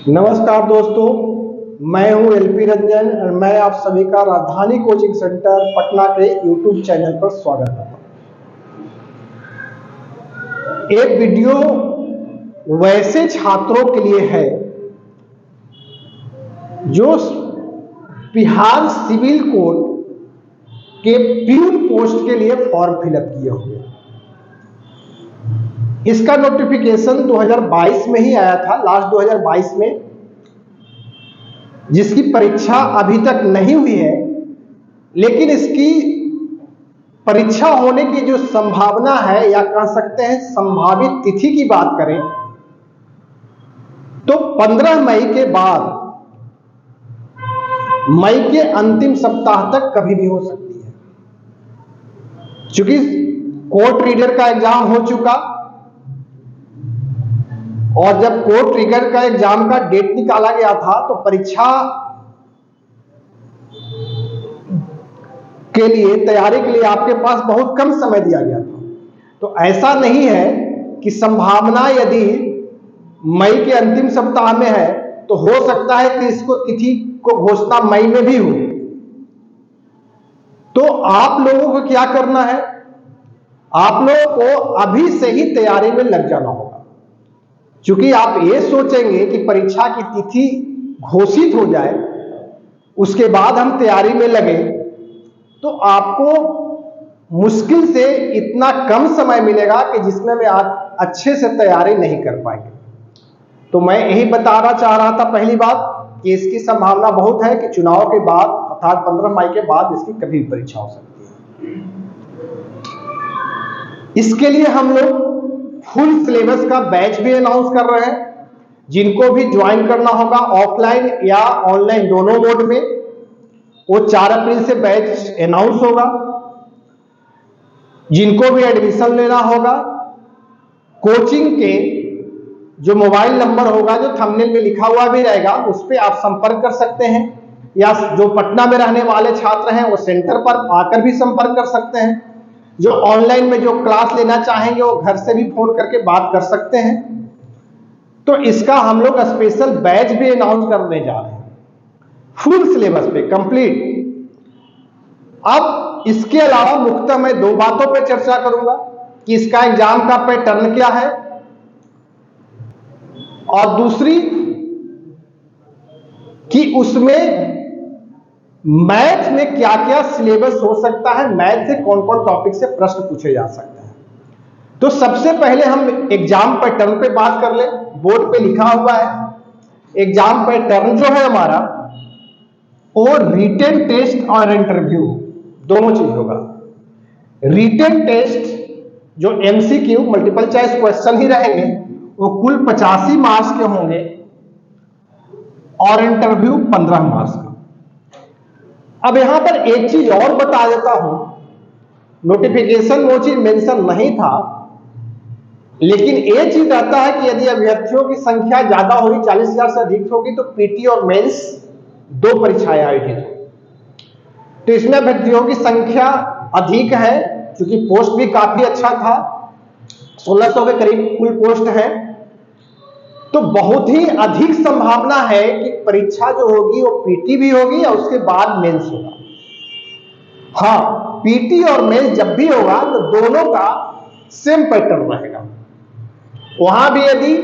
नमस्कार दोस्तों, मैं हूं एलपी रंजन और मैं आप सभी का राजधानी कोचिंग सेंटर पटना के यूट्यूब चैनल पर स्वागत करता हूं। एक वीडियो वैसे छात्रों के लिए है जो बिहार सिविल कोड के प्यून पोस्ट के लिए फॉर्म फिलअप किए होंगे। इसका नोटिफिकेशन 2022 में ही आया था, लास्ट 2022 में, जिसकी परीक्षा अभी तक नहीं हुई है। लेकिन इसकी परीक्षा होने की जो संभावना है, या कह सकते हैं संभावित तिथि की बात करें तो 15 मई के बाद, मई के अंतिम सप्ताह तक कभी भी हो सकती है। चूंकि कोर्ट रीडर का एग्जाम हो चुका और जब कोर्ट रीडर का एग्जाम का डेट निकाला गया था तो परीक्षा के लिए तैयारी के लिए आपके पास बहुत कम समय दिया गया था। तो ऐसा नहीं है कि संभावना यदि मई के अंतिम सप्ताह में है तो हो सकता है कि इसको तिथि को घोषणा मई में भी हो। तो आप लोगों को क्या करना है, आप लोगों को अभी से ही तैयारी में लग जाना होगा। क्योंकि आप ये सोचेंगे कि परीक्षा की तिथि घोषित हो जाए उसके बाद हम तैयारी में लगे, तो आपको मुश्किल से इतना कम समय मिलेगा कि जिसमें में आप अच्छे से तैयारी नहीं कर पाएंगे। तो मैं यही बताना चाह रहा था पहली बात कि इसकी संभावना बहुत है कि चुनाव के बाद अर्थात 15 मई के बाद इसकी कभी भी परीक्षा हो सकती है। इसके लिए हम लोग फुल सिलेबस का बैच भी अनाउंस कर रहे हैं। जिनको भी ज्वाइन करना होगा ऑफलाइन या ऑनलाइन दोनों मोड में, वो 4 अप्रैल से बैच अनाउंस होगा। जिनको भी एडमिशन लेना होगा, कोचिंग के जो मोबाइल नंबर होगा, जो थंबनेल में लिखा हुआ भी रहेगा, उस पर आप संपर्क कर सकते हैं। या जो पटना में रहने वाले छात्र हैं वो सेंटर पर आकर भी संपर्क कर सकते हैं। जो ऑनलाइन में जो क्लास लेना चाहेंगे वो घर से भी फोन करके बात कर सकते हैं। तो इसका हम लोग स्पेशल बैच भी अनाउंस करने जा रहे हैं फुल सिलेबस पे कंप्लीट। अब इसके अलावा मुख्यतः मैं 2 बातों पर चर्चा करूंगा कि इसका एग्जाम का पैटर्न क्या है, और दूसरी कि उसमें मैथ में क्या क्या सिलेबस हो सकता है, मैथ से कौन कौन टॉपिक से प्रश्न पूछे जा सकते हैं। तो सबसे पहले हम एग्जाम पैटर्न पे बात कर ले। बोर्ड पे लिखा हुआ है एग्जाम पैटर्न जो है हमारा, वो रिटेन टेस्ट और इंटरव्यू दोनों चीज होगा। रिटेन टेस्ट जो एमसीक्यू मल्टीपल चॉइस क्वेश्चन ही रहेंगे, वो कुल 85 मार्क्स के होंगे और इंटरव्यू 15 मार्क्स का। अब यहां पर एक चीज और बता देता हूं, नोटिफिकेशन वो चीज मेंशन नहीं था, लेकिन एक चीज आता है कि यदि अभ्यर्थियों की संख्या ज्यादा होगी, 40,000 से अधिक होगी, तो पीटी और मेंस 2 परीक्षाएं आयोजित होंगी। तो इसमें अभ्यर्थियों की संख्या अधिक है, क्योंकि पोस्ट भी काफी अच्छा था, 1600 के करीब कुल पोस्ट है। तो बहुत ही अधिक संभावना है कि परीक्षा जो होगी वो पीटी भी होगी और उसके बाद मेंस होगा। हाँ, पीटी और मेंस जब भी होगा तो दोनों का सेम पैटर्न रहेगा। वहां भी यदि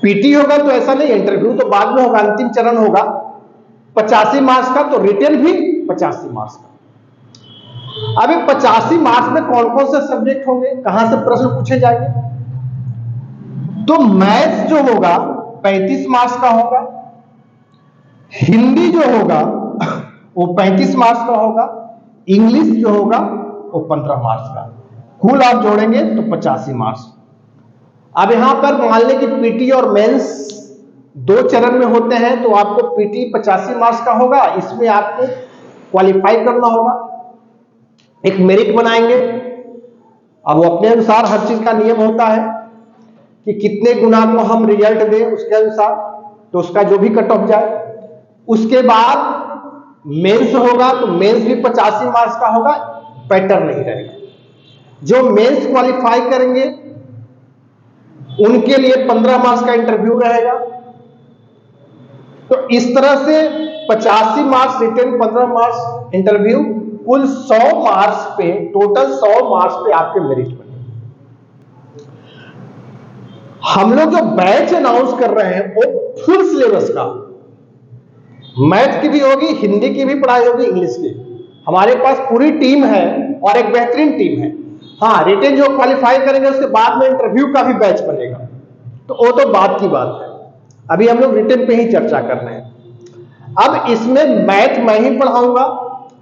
पीटी होगा तो ऐसा नहीं, इंटरव्यू तो बाद में होगा, अंतिम चरण होगा 85 मार्क्स का, तो रिटन भी 85 मार्क्स का। अभी 85 मार्क्स में कौन कौन से सब्जेक्ट होंगे, कहां से प्रश्न पूछे जाएंगे? तो मैथ्स जो होगा 35 मार्क्स का होगा, हिंदी जो होगा वो 35 मार्क्स का होगा, इंग्लिश जो होगा वो 15 मार्क्स का, कुल आप जोड़ेंगे तो 85 मार्क्स। अब यहां पर मान लें कि पीटी और मेंस 2 चरण में होते हैं, तो आपको पीटी 85 मार्क्स का होगा, इसमें आपको क्वालिफाई करना होगा, एक मेरिट बनाएंगे। अब वो अपने अनुसार हर चीज का नियम होता है कि कितने गुना को हम रिजल्ट दें, उसके अनुसार तो उसका जो भी कट ऑफ जाए। उसके बाद मेंस होगा, तो मेंस भी 85 मार्क्स का होगा, पैटर्न नहीं रहेगा। जो मेंस क्वालिफाई करेंगे उनके लिए 15 मार्क्स का इंटरव्यू रहेगा। तो इस तरह से 85 मार्क्स रिटन, 15 मार्क्स इंटरव्यू, कुल 100 मार्क्स पे, टोटल 100 मार्क्स पे आपके मेरिट बने। हम लोग जो बैच अनाउंस कर रहे हैं वो फुल सिलेबस का, मैथ की भी होगी, हिंदी की भी पढ़ाई होगी, इंग्लिश की। हमारे पास पूरी टीम है और एक बेहतरीन टीम है। हाँ, रिटन जो क्वालिफाई करेंगे उसके बाद में इंटरव्यू का भी बैच बनेगा, तो वो तो बात की बात है। अभी हम लोग रिटन पे ही चर्चा कर रहे हैं। अब इसमें मैथ मैं ही पढ़ाऊंगा,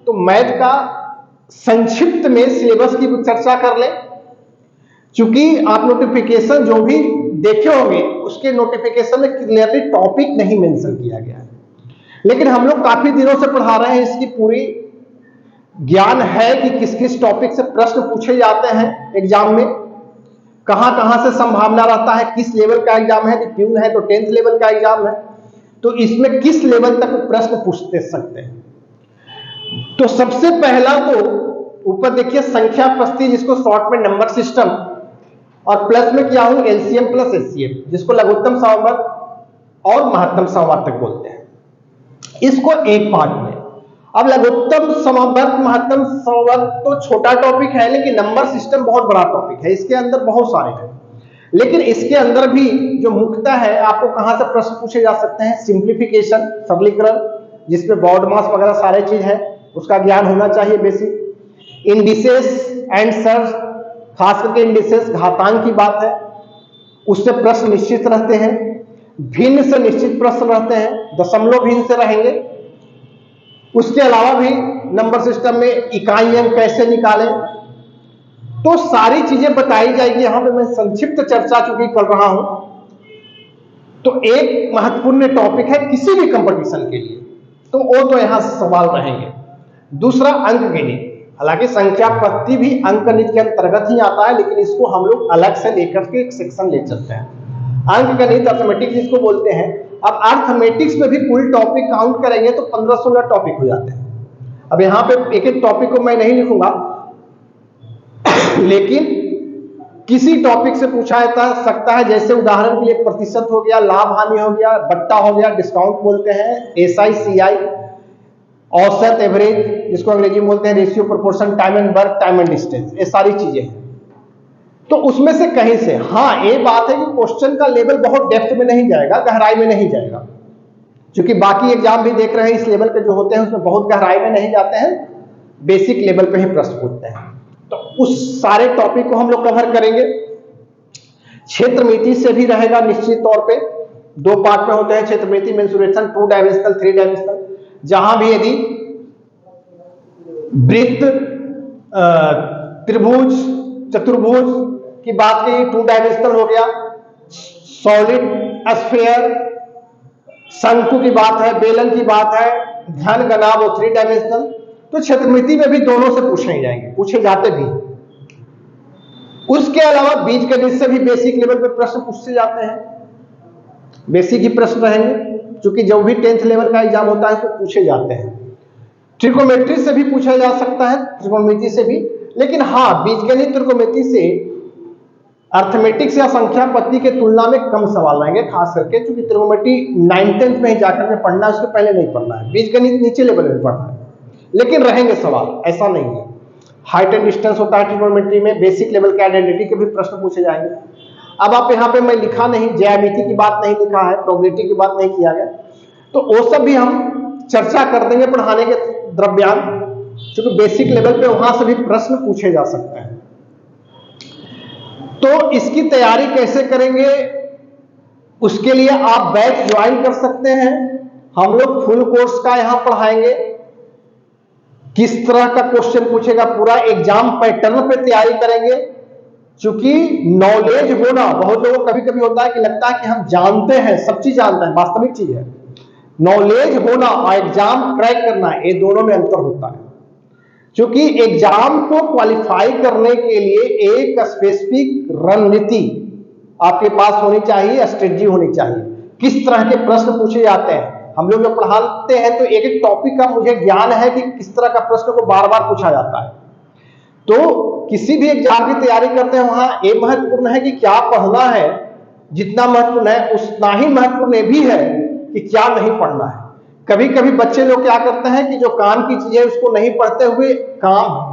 तो मैथ का संक्षिप्त में सिलेबस की चर्चा कर लें। चूंकि आप नोटिफिकेशन जो भी देखे होंगे उसके नोटिफिकेशन में क्लियरली टॉपिक नहीं मेंशन किया गया है, लेकिन हम लोग काफी दिनों से पढ़ा रहे हैं, इसकी पूरी ज्ञान है कि किस किस टॉपिक से प्रश्न पूछे जाते हैं एग्जाम में, कहां कहां से संभावना रहता है, किस लेवल का एग्जाम है, प्यून है तो 10th लेवल का एग्जाम है, तो इसमें किस लेवल तक प्रश्न पूछते सकते हैं। तो सबसे पहला तो ऊपर देखिए संख्या पस्ती, जिसको शॉर्ट में नंबर सिस्टम, और प्लस में क्या हूं एलसीएम प्लस एचसीएम, जिसको लघुत्तम समवर्ग और महत्तम समवर्ग तक बोलते हैं, इसको एक पार्ट में। अब लघुत्तम समवर्ग महत्तम समवर्ग तो छोटा टॉपिक है, लेकिन नंबर सिस्टम बहुत बड़ा टॉपिक है, इसके अंदर बहुत सारे हैं। लेकिन इसके अंदर भी जो मुख्यतः है, आपको कहां से प्रश्न पूछे जा सकते हैं, सिंप्लीफिकेशन, सरलीकरण, जिसमें बॉड मास वगैरह सारे चीज है, उसका ज्ञान होना चाहिए बेसिक। इंडिसेस एंड सर्च, खास करके इंडिसेस घातांक की बात है, उससे प्रश्न निश्चित रहते हैं। भिन्न से निश्चित प्रश्न रहते हैं, दशमलव भिन्न से रहेंगे। उसके अलावा भी नंबर सिस्टम में इकाई अंक कैसे निकालें, तो सारी चीजें बताई जाएगी। यहां पे मैं संक्षिप्त चर्चा चूंकि कर रहा हूं, तो एक महत्वपूर्ण टॉपिक है किसी भी कंपटीशन के लिए, तो वो तो यहां सवाल रहेंगे। दूसरा अंक गणित, हालांकि संख्या पत्ती भी अंक गणित के अंतर्गत ही आता है, लेकिन इसको हम लोग अलग से लेकर के एक सेक्शन ले चलते हैं। अंक गणित अर्थमेटिक्स जिसको बोलते हैं। अब अर्थमेटिक्स में भी पूरी टॉपिक काउंट करेंगे तो 15-16 टॉपिक हो जाते हैं। अब यहां पे एक एक टॉपिक को मैं नहीं लिखूंगा, लेकिन किसी टॉपिक से पूछा जा सकता है, जैसे उदाहरण के लिए प्रतिशत हो गया, लाभ हानि हो गया, बट्टा हो गया, डिस्काउंट बोलते हैं, एसआई सीआई, औसत एवरेज जिसको अंग्रेजी में बोलते हैं, ratio proportion, time and work, time and distance, ये सारी चीजें हैं। तो उसमें से कहीं से, हाँ ये बात है कि क्वेश्चन का लेवल बहुत डेप्थ में नहीं जाएगा, गहराई में नहीं जाएगा, क्योंकि बाकी एग्जाम भी देख रहे हैं इस लेवल के जो होते हैं उसमें बहुत गहराई में नहीं जाते हैं, बेसिक लेवल पे ही प्रश्न पूछते हैं। तो उस सारे टॉपिक को हम लोग कवर करेंगे। क्षेत्रमिति से भी रहेगा निश्चित तौर पे, दो पार्ट में होते हैं क्षेत्रमिति, मेंसुरेशन, 2 डायमेंशनल, 3 डायमेंशनल, जहां भी यदि वृत्त, त्रिभुज, चतुर्भुज की बात की 2 डायमेंशनल हो गया, सॉलिड, स्फीयर, शंकु की बात है, बेलन की बात है, घन, घनाभ, 3 डायमेंशनल। तो क्षेत्रमिति में भी दोनों से पूछे जाएंगे, पूछे जाते भी। उसके अलावा बीजगणित से भी बेसिक लेवल पे प्रश्न पूछे जाते हैं, बेसिक ही प्रश्न रहेंगे, क्योंकि जब भी 10th लेवल का एग्जाम होता है तो पूछे जाते हैं। ट्रिकोमेट्री से भी पूछा जा सकता है, त्रिकोणमिति से भी, लेकिन हाँ बीजगणित त्रिकोणमिति से अर्थमेटिक्स या संख्या पत्ती के तुलना में कम सवाल रहेंगे, खास करके क्योंकि त्रिकोणमिति 9th-10th में ही जाकर के पढ़ना है, उसके पहले नहीं पढ़ना है। बीजगणित नीचे लेवल में पढ़ना है, लेकिन रहेंगे सवाल, ऐसा नहीं है। हाइट एंड डिस्टेंस होता है ट्रिकोणमिति में, बेसिक लेवल के आइडेंटिटी के भी प्रश्न पूछे जाएंगे। अब आप यहाँ पे मैं लिखा नहीं, ज्यामिति की बात नहीं लिखा है, प्रोबेबिलिटी की बात नहीं किया गया, तो वो सब भी हम चर्चा कर देंगे पढ़ाने के दरमियान, क्योंकि बेसिक लेवल पे वहां से भी प्रश्न पूछे जा सकते हैं। तो इसकी तैयारी कैसे करेंगे, उसके लिए आप बैच ज्वाइन कर सकते हैं। हम लोग फुल कोर्स का यहां पढ़ाएंगे, किस तरह का क्वेश्चन पूछेगा, पूरा एग्जाम पैटर्न पे तैयारी करेंगे। क्योंकि नॉलेज होना, बहुत लोगों को कभी कभी होता है कि लगता है कि हम जानते हैं, सब चीज जानते हैं, वास्तविक चीज है नॉलेज होना और एग्जाम क्रैक करना, ये दोनों में अंतर होता है। क्योंकि एग्जाम को क्वालिफाई करने के लिए एक स्पेसिफिक रणनीति आपके पास होनी चाहिए, स्ट्रेटजी होनी चाहिए, किस तरह के प्रश्न पूछे जाते हैं। हम लोग जब पढ़ाते हैं तो एक एक टॉपिक का मुझे ज्ञान है कि किस तरह का प्रश्न को बार बार पूछा जाता है। तो किसी भी एग्जाम की तैयारी करते हैं वहां ये महत्वपूर्ण है कि क्या पढ़ना है जितना महत्वपूर्ण है उतना ही महत्वपूर्ण ये भी है कि क्या नहीं पढ़ना है। कभी कभी बच्चे लोग क्या करते हैं कि जो काम की चीज है उसको नहीं पढ़ते हुए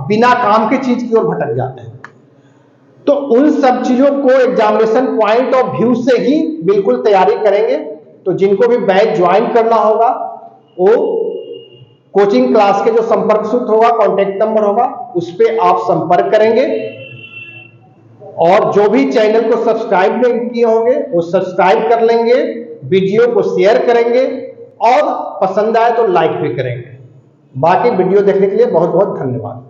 बिना काम की चीज की ओर भटक जाते हैं। तो उन सब चीजों को एग्जामिनेशन पॉइंट ऑफ व्यू से ही बिल्कुल तैयारी करेंगे। तो जिनको भी बैच ज्वाइन करना होगा वो कोचिंग क्लास के जो संपर्क सूत्र होगा, कॉन्टेक्ट नंबर होगा, उस पर आप संपर्क करेंगे। और जो भी चैनल को सब्सक्राइब नहीं किए होंगे वो सब्सक्राइब कर लेंगे, वीडियो को शेयर करेंगे और पसंद आए तो लाइक भी करेंगे। बाकी वीडियो देखने के लिए बहुत बहुत धन्यवाद।